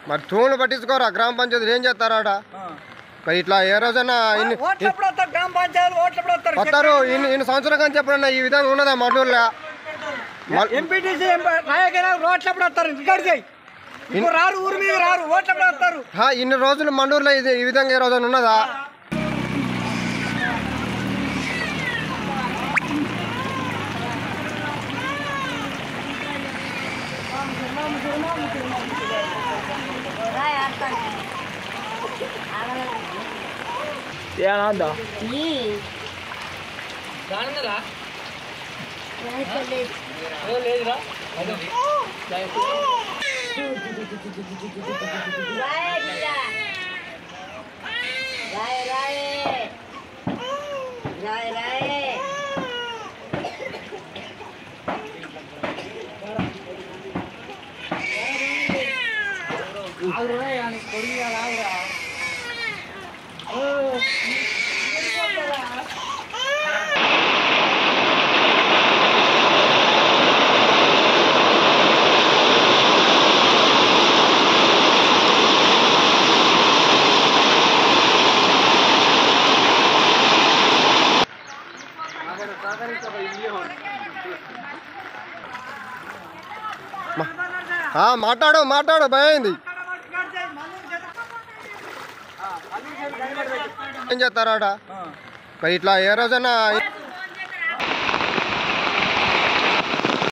మరి తూములు పట్టించుకోరా గ్రామ పంచాయతీలు ఏం చేస్తారాడ మరి ఇట్లా ఏ రోజైనా వస్తారు ఇన్ని సంవత్సరాల కానీ చెప్పడన్నా ఈ విధంగా ఉన్నదా మండూరులో ఇన్ని రోజులు మండూరులో ఇది ఈ విధంగా ఏ రోజైనా ఉన్నదా ఏనాదా మాట్లాడు భయమైంది ఏం చేస్తారాడ మరి ఇట్లా ఏ రోజైనా